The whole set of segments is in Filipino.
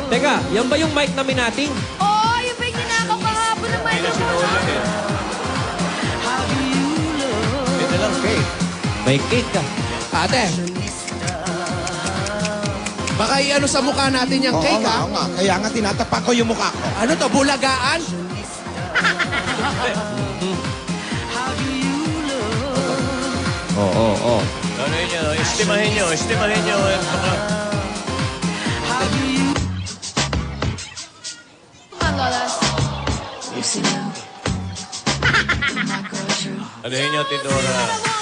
Teka, yan ba yung mic namin natin? Oo, yung ba yung ninakaw kahapon ng microphone? May dalang cake. May cake ka. Ate. Baka i-ano sa mukha natin yung cake, ha? Oo nga. Kaya nga tinatapak ko yung mukha ko. Ano to, bulagaan? Oo. Ano yun nyo? Estimahin nyo. Estimahin nyo. Lolas. Ano yun nyo, Tidora?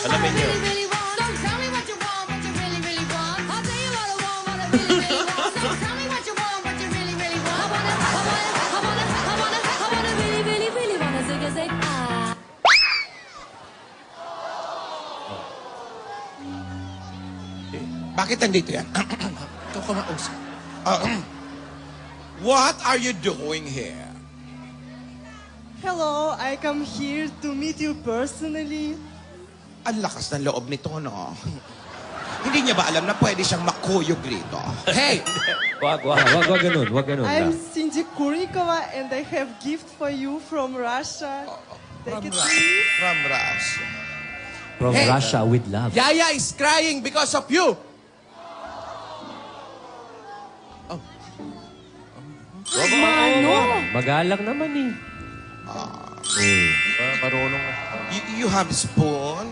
Alamin nyo. Bakit nandito yan? Ito ko mausap. What are you doing here? Hello, I come here to meet you personally. Ang lakas ng loob nito, no? Hindi niya ba alam na pwede siyang makuyog rito? Hey! Wag ganun. Wag ganun. I'm Cindy Kurnikova and I have gift for you from Russia. Take it, please. From Russia. From Hey. Russia with love. Yaya is crying because of you. Magalang naman eh. Marunong. You have spoon?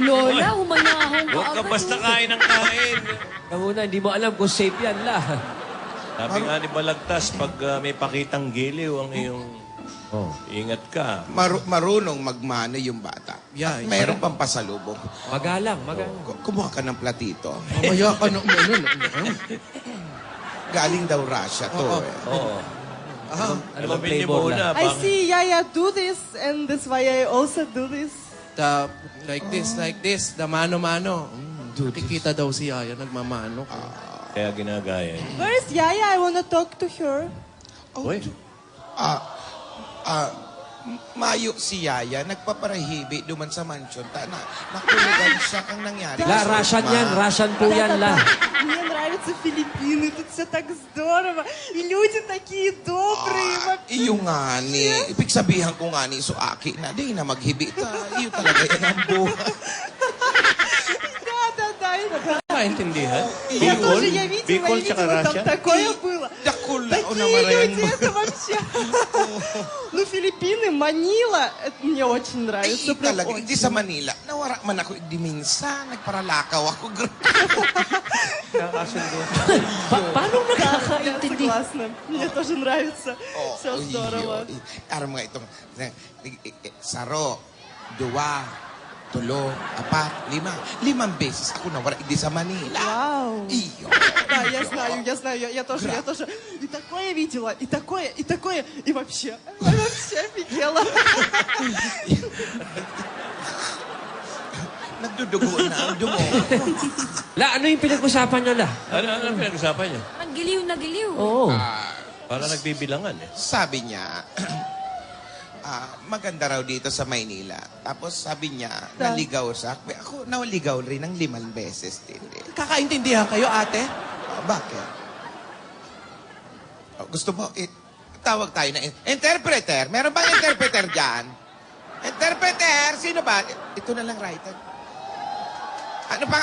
Lola, humanahong ka Huwag ka agad. basta kain ng kain. Kamuna, hindi mo alam kung safe yan la. Sabi nga ni Balagtas, pag may pakitang giliw ang iyong Oh. ingat ka. Marunong magmano yung bata. Yeah, At mayroon pang pasalubong. Magalang. Kumuha ka ng platito. Mamaya ka nung ano. Galing daw Russia to eh. Oo. Ano bang Alamin niyo flavor muna. la? I see Yaya do this and that's why I also do this. Like this. The mano-mano. Kikita daw si Yaya, nagmamano. Kaya ginagaya. niya. Where is Yaya? I wanna talk to her. Uy, Mayo si Yaya, nagpaparahibi duman sa mansion. Nakulugan siya kang nangyari. La, Russian yan. Russian po yan la. Мне нравятся Филиппины, тут все так здорово. И люди такие добрые. вообще. Iyo nga ni. Ibig sabihan ko nga ni, so aki na. Di na maghibi ta. Iyo talaga yan ang buhay. Да. Maintindihan? Я тоже, я Биколь, видела, Чакарача. там такое было. Dakula o Такие naman люди, это вообще... Ну, Филиппины, Манила, это мне очень нравится. Ay, прям talaga, очень. hindi sa Manila. Nawara man ako, di minsan, nagparalakaw ako. Paano Да, я nakakaintindi? согласна. Мне тоже нравится. Все здорово. Aram nga itong, saro, dua, tulo, apat, lima. 5 beses ako nawara, hindi sa Manila. Вау. Iyo. Да, я знаю, я тоже. И такое видела, и такое, и вообще офигела. Nagdudugo na ang dugo. La, ano yung pinag-usapan nyo la? ano pinag-usapan niyo? Ang giliw na giliw. Oo. Para nagbibilangan eh. Sabi niya, maganda raw dito sa Maynila. Tapos sabi niya, naligaw siya. Ako naligaw rin ng 5 beses din. Kakaintindihan kayo, ate? Bakit? Gusto mo, tawag tayo na interpreter. Meron bang interpreter dyan? Interpreter? Sino ba? Ito na lang, writer. Ano pa?